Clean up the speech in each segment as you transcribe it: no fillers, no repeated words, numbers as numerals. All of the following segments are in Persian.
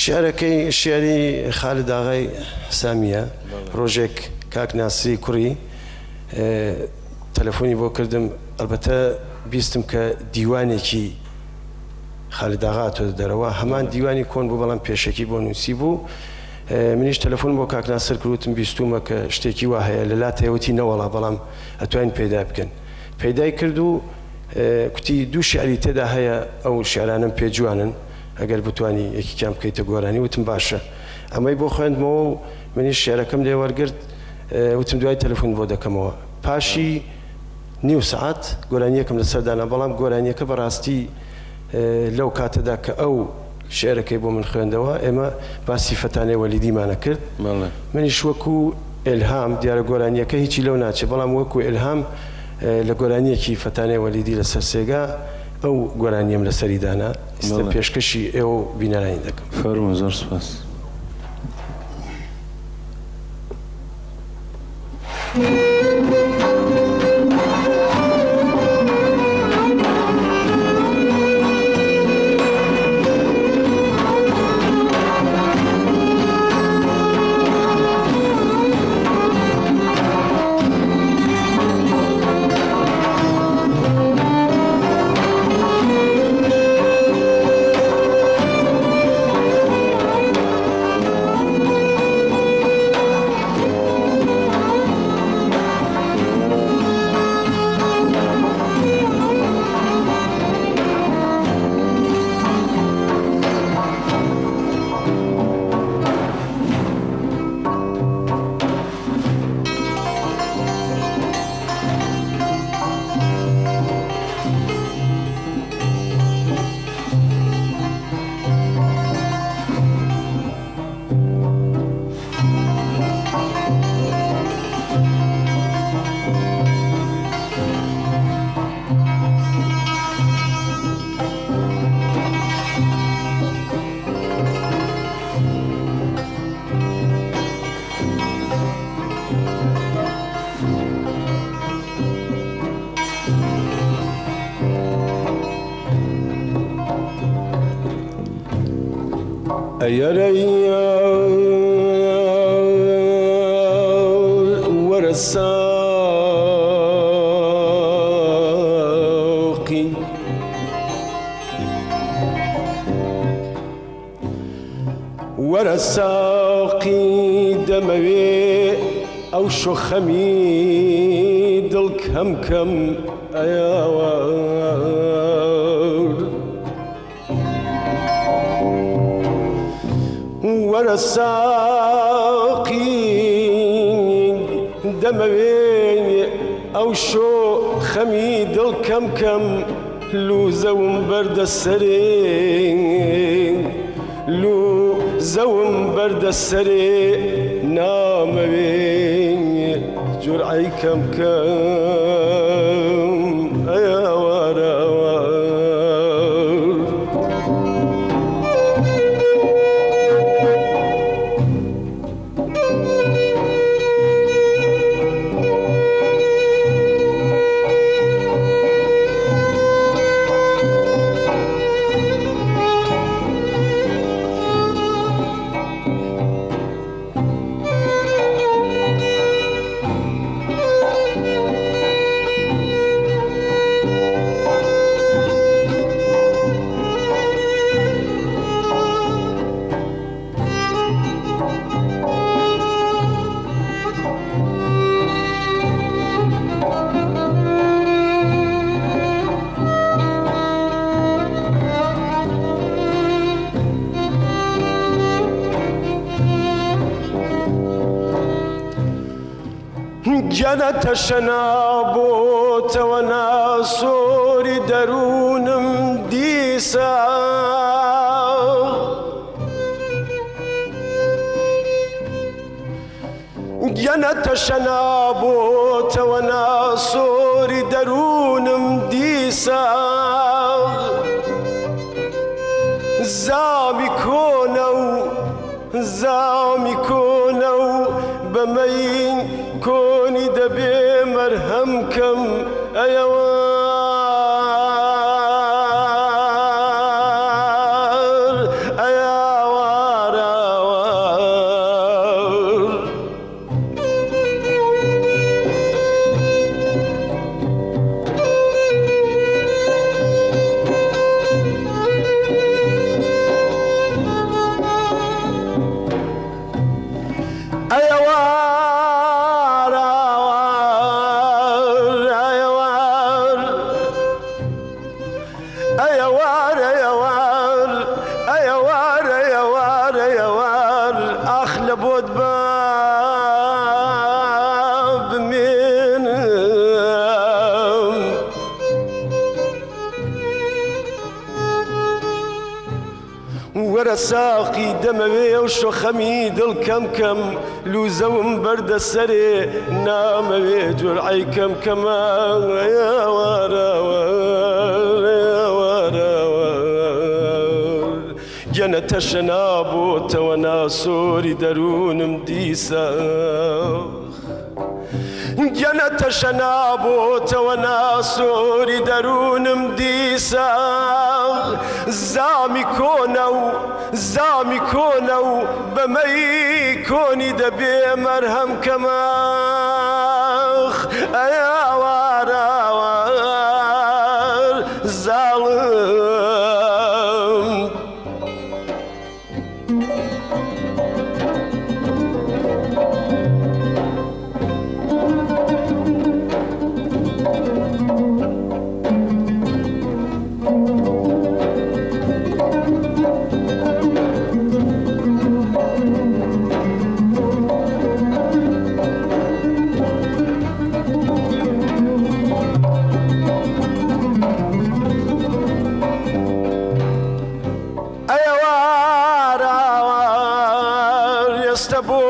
شعرەکەی شێری خالد ئاغای سامیە ڕۆژێک کاک ناسری کوڕی تەلەفۆنی بۆ کردم ئەلبەتە بیستم کە دیوانێکی خالد ئاغا تۆ دەرەوە هەمان دیوانی کۆن بوو بەڵام پێشەکی بۆ نووسی بوو منیش تەلەفۆن بۆ کاک ناسر کردوتم بیستومە کە شتێکی وا هەیە لە لاتەوەتی نەوەڵا بەڵام ئەتوانین پەیدا بکەن پەیدای کرد و کوتی دوو شعری تێدا هەیە ئەو شعرانم پێ جوانن ئەگەر بتوانی یەکێکیان بکەیتە گۆرانی وتم باشە ئەمەی بۆ خوێندمەوە و منیش شعرەکەم لێ وەرگرت وتم دوای تەلەفۆن بۆ دەکەمەوە پاشی نیو سعات گۆرانیەکەم لەسەردانا بەڵام گۆرانیەکە بەڕاستی لەو کاتەدا کە ئەو شعرەکەی بۆ من خوێندەوە ئێمە باسی فەتانەی وەلیدیمانە کرد منیش وەکو ئێلهام دیارە گۆرانیەکە هیچی لەو ناچێت بەڵام وەکو ئێلهام لە گۆرانیەکی فەتانەی وەلیدی لەسەر سێگا ئەو گۆرانیم لەسەری دانا ئێستا پێشکەشی ئێوە بینەرانی دەکەم فەرموو زۆر سوپاس ورساقي ورساقي دموي أو شو خميد الكمكم أيوار ورساقي دموي أو شو خميد الكمكم لو زوم برد السرين لو زوم برد السرين نام بين جرعي كمكم يا ورا جنت شنابوت وناصور درونم ديسا جنت شنابوت وناصور درونم ديسا زامي كونو بمين كوني دبي مرهمكم أيوار وەرە ساقی دەمەوێ و شۆخەمی دڵ کەم کەم لوزەوم بەردە سەرێ نامەوێ جورعی کەم کەمە گەنە تەشەنا بۆتەوە ناسۆری دەروونم دیسە گەنە تەشەنا بۆتەوە ناسۆری دەروونم دیسە زامی کۆنە و بەمەی کۆنی دەبێ مەرهەم کەمەخ ئەیاوارەوار زاڵم بۆ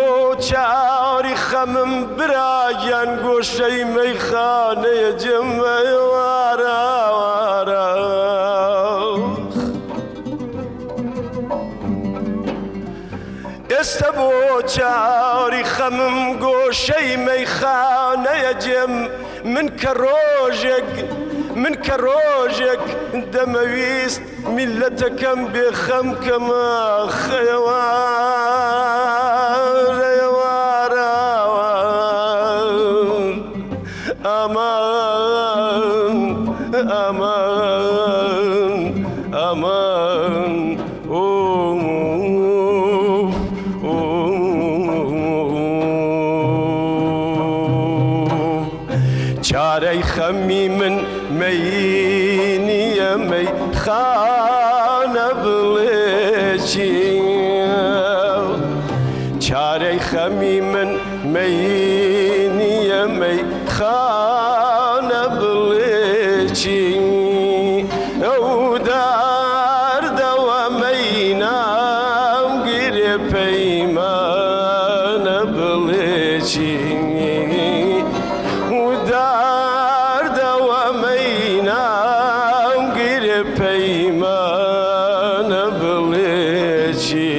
چاوری خەمم براگیان گۆشەی مەیخانەیە جەمەوارە ئێستا بۆ چاوری خەمم گۆشەی مەیخانەیە جێم من کە ڕۆژێک دەمەویست میلەتەکەم بێخەم کەمە ئەمان چارەی خەمی من مەی نییە مەیخانە بڵێ چی چارەی خەمی من مەی نییە مەیخانە بڵێ چی ئەو دەردەوە مەی نامگیرێ پەیمانە بڵێ چی دەردەوە مەی نامگیرێ پەیمانە بڵێ چی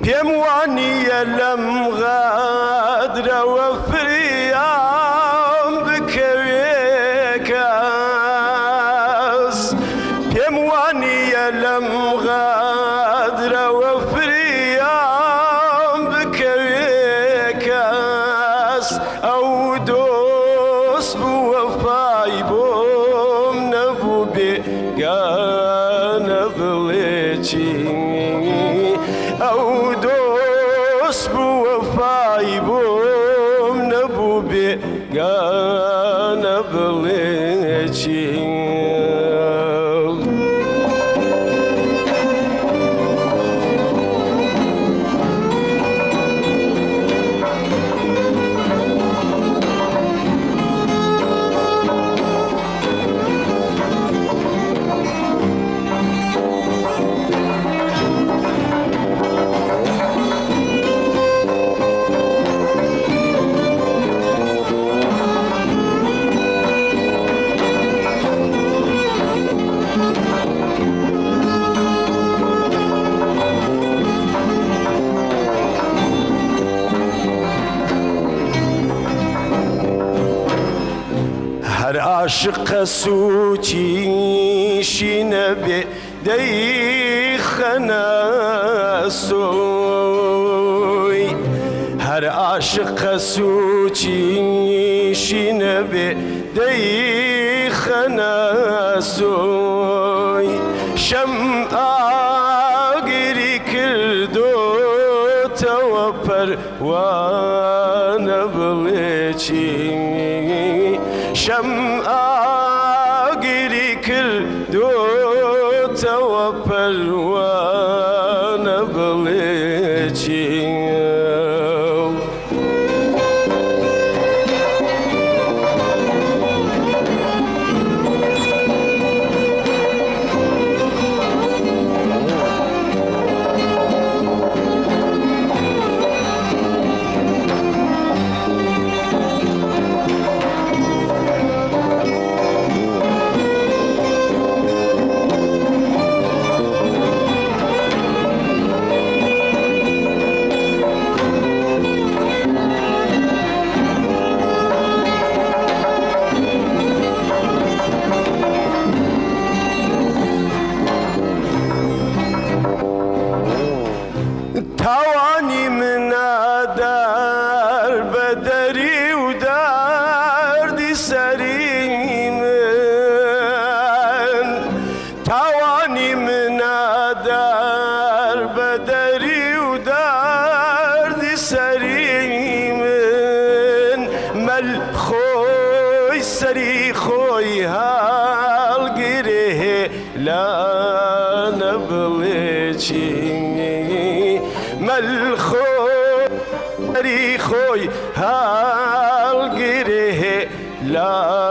پێم وانییە لەم غادرەوە فریام بکەوێ کەس پێم وانییە لەم غادرەوە فریام بکەوێ کەس ئەو دۆست بوو وەفای بۆم نەبوو بێگانە بڵێ چی ئەو دۆست بوو وەفای بۆم نەبوو بێگانە بڵێ چی هەر عاشقە سوچیشی نەبێ دەیخەنە سۆ هر عاشق سوچیشی نبی دی خناسوی شم آگری کردو تو پروانه بلیچی شم آگری کردو تو پروانه بلیچی توانی من در بدری و دردی سری من توانی من در بدری و دردی سری من مل خوی سری خوی حال گره لا نبلیچی مل خوی خوی حال گره لا